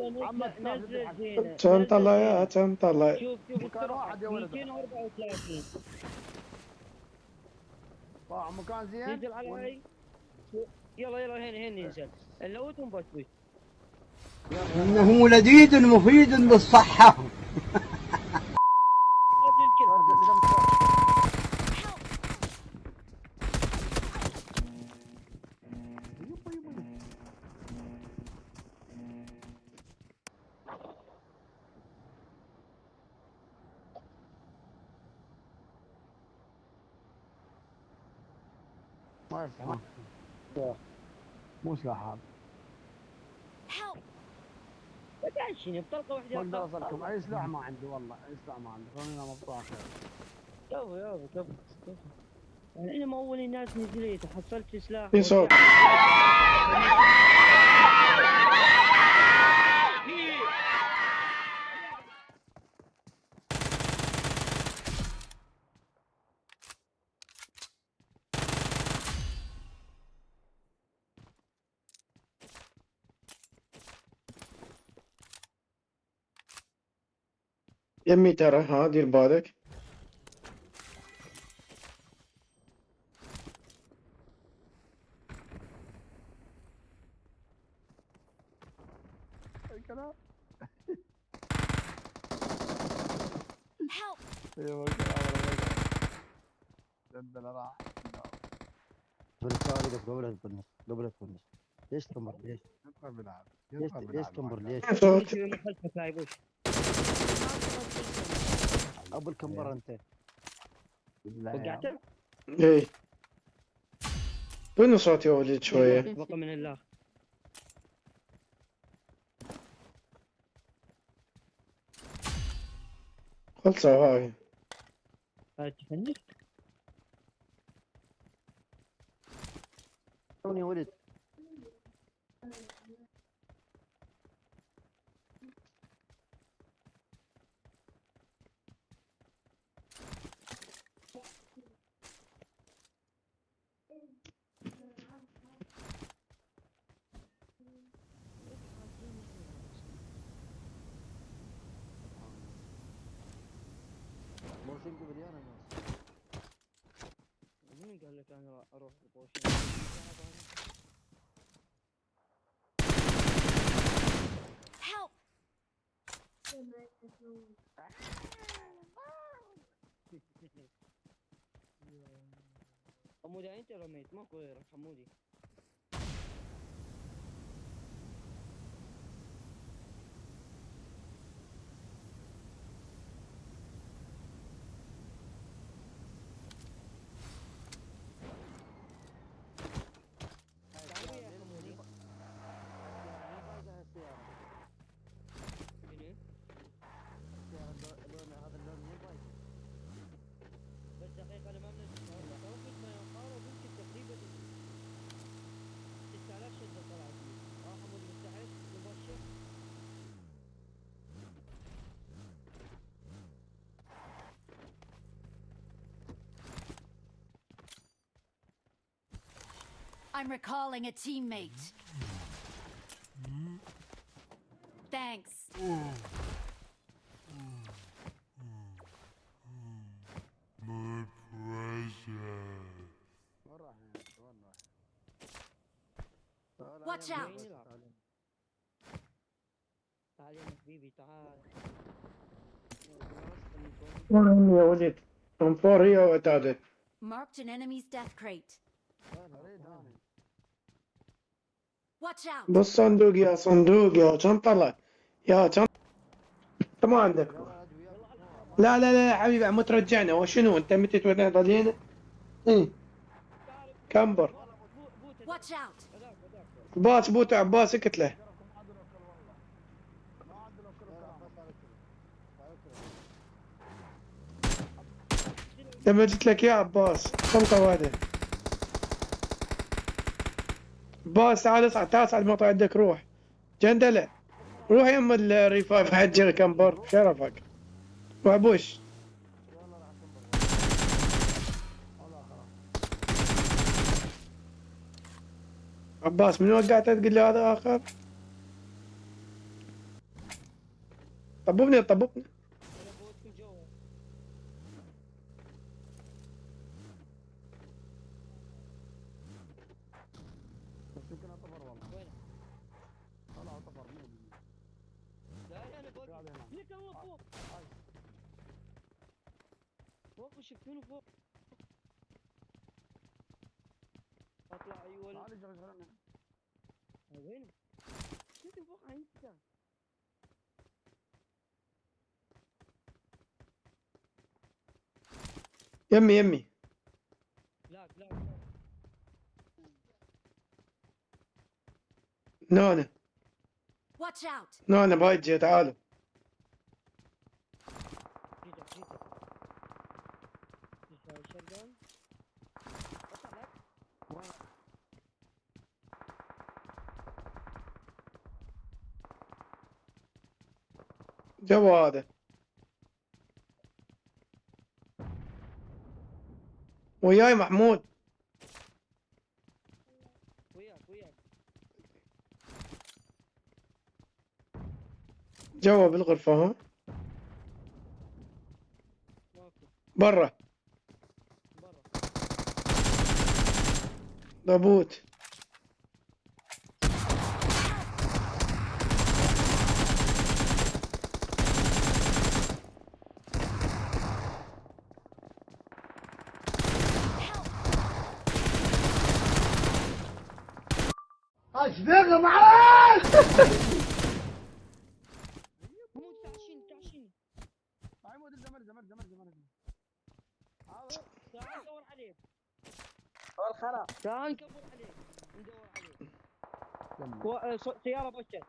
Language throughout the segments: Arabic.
نزل زينه، كم نزل طلع يا زينه. كم طلع؟ شوف مكان السرعه واحد يا ولد. 234. طلع مكان زين. نزل على هاي. يلا يلا، هنا ننزل. اللوت ونبشبش. إنه لذيذ مفيد للصحة. قبل الكل حبيبي. ما يفتح. مو سلاح هذا. بتعشيني بطلقه واحده. ما اقدر اوصلكم، اي سلاح ما عندي والله، اي سلاح ما عندي، خلينا مبطوع خير. يابا كفو. يعني انا ما اول الناس نزلت وحصلت سلاح في صوت. يمي ترى ها دير بالك. اي كلام. ايوه كلام. جدنا راح. بالفعل قبل تفنش. ليش تكمر ليش؟ يدخل بلعب. ليش تكمر ليش؟ صوت. خلفك هاي بوش. ابو الكمبر انت. وقعت. اي وين صوت يا ولد شوية؟ بقى من الله. خلصوا هاي. هاي تفنش. يا ولد. موسم قبل انا ناس. مين قال لك انا اروح بوش؟ حمودي انت رميت ماكو غيرك حمودي. بس دقيقة أنا ما منزل توقف ما يقارب يمكن تقريبا 6000 شدة طلعت لي. حمود مستعد مبشر. I'm recalling a teammate. Thanks. Watch out. تعال يا حبيبي تعال. وين يا ولد؟ انفور هي واعتادت. Marked an enemy's death crate. Watch out. بالصندوق يا صندوق يا كم طلع؟ يا كم؟ انت ما عندك. لا يا حبيبي عم ترجعنا وشنو انت متى تودينا ضلينا؟ ايه كمبر. Watch out. باس بوت عباس اكتله. لما جيت لك يا عباس كم قواده؟ عباس تعال اصعد تعال المطار عندك روح. جندله روح يم الرفاف حجر كمبر شرفك. وابوش عباس من وقعته تقول لي هذا اخر؟ طببني. انا بودكم جوا. بس يمكن اطفر والله. وين؟ طلع اطفر 100%. لا انا بودكم. قاعد هنا. ليك هو فوق. فوق شفتوني فوق. اطلع اي ولد. تعال اجي غيرنا. وين؟ شفتني فوق انت. يمي. لا. نونة Watch out! بايجي تعالوا. جيت. شغال. اطلع لك. جوا هذا وياي محمود. وياك. جوا بالغرفة ها. ماكو. برا. ضبوط. اشبيك معاك. محمود تعشيني. محمود الزمر. تعال ندور عليك. والخرا. تعال نكبر عليك. ندور عليك. سيارة بوشت.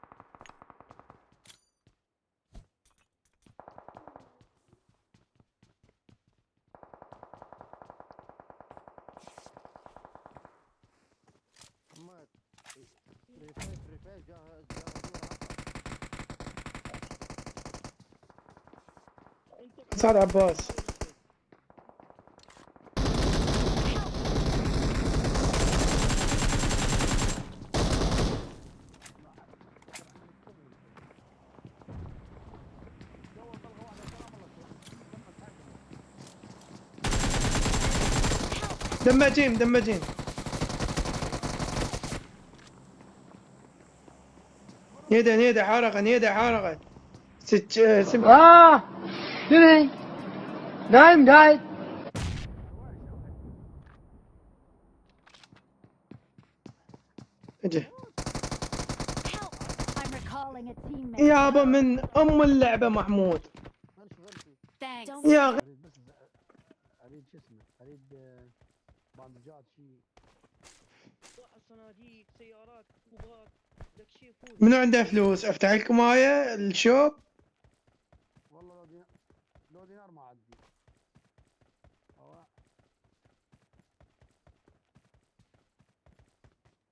محمد ريفاي جاهز صعد عباس. دماجين. نيدا حارقة. شنو؟ نايم قاعد. اجي Help! I'm recalling a teammate. يابا من ام اللعبة محمود. Thanks. يا أخي. اريد شو اسمه؟ اريد باندجات شيء. صناديق سيارات كوبات. لك شيء فوز. منو عنده فلوس افتح لكم هاي الشوب. والله لو دينار ما عندي.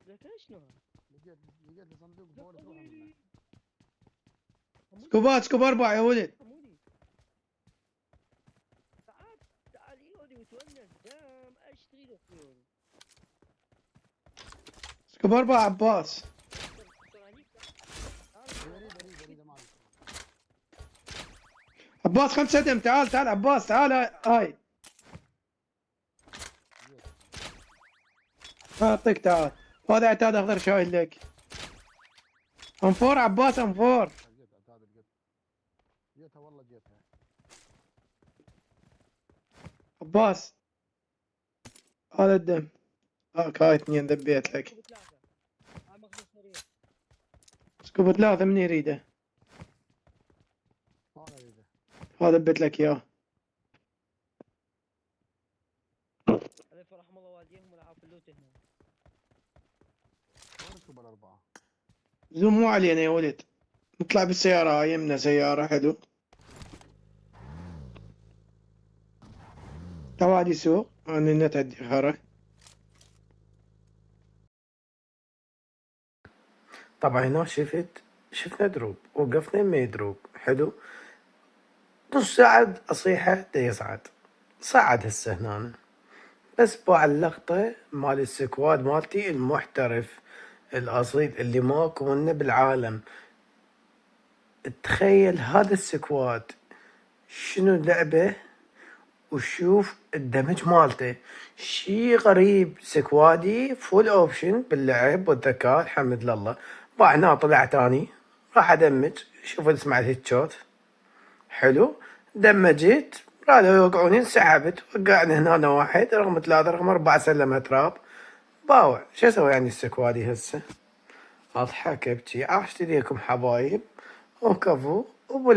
لك ايش نوع؟ لقيت لي صندوق بورد روح منه. سكوب 4 يا ولد. حمودي. تعال يودي وتونس دام ايش تريد اخوي؟ سكوب 4 عباس. اريد ما عندي. عباس 5 دم. تعال عباس تعال. هاي اعطيك. تعال هذا عتاد اخضر شايل لك. انفور عباس انفور. جيتها والله جيتها. عباس هذا الدم. هاي 2 ذبيت لك. سكوب 3 من يريده. ما اريده. هذا ذبيت لك اياه. الف رحم الله والديهم والعافيه اللوت هنا. وين سكوب الاربعه؟ زوم مو علينا يا ولد. نطلع بالسيارة. هاي يمنا سيارة حلو. توعد يسوق. انا النت عندي خرا. طبعا هنا شفنا دروب. وقفنا ما دروب حلو. نص ساعة اصيحه يصعد. صعد هسه هنا. بس بوع اللقطة مال السكواد مالتي المحترف الأصيل اللي ماكو منه بالعالم. تخيل هذا السكواد شنو لعبه، وشوف الدمج مالته شي غريب. سكوادي فول اوبشن باللعب والذكاء الحمد لله. هنا طلع تاني راح ادمج. شوف اسمع الهيتشوت حلو. دمجت رادوا يوقعوني انسحبت. وقعني هنا واحد رقم 3 رقم 4 سلمها تراب باوع. شو اسوي يعني السكوادي هسه؟ اضحك ابكي. عاشت ليكم حبايب وكفو وبلا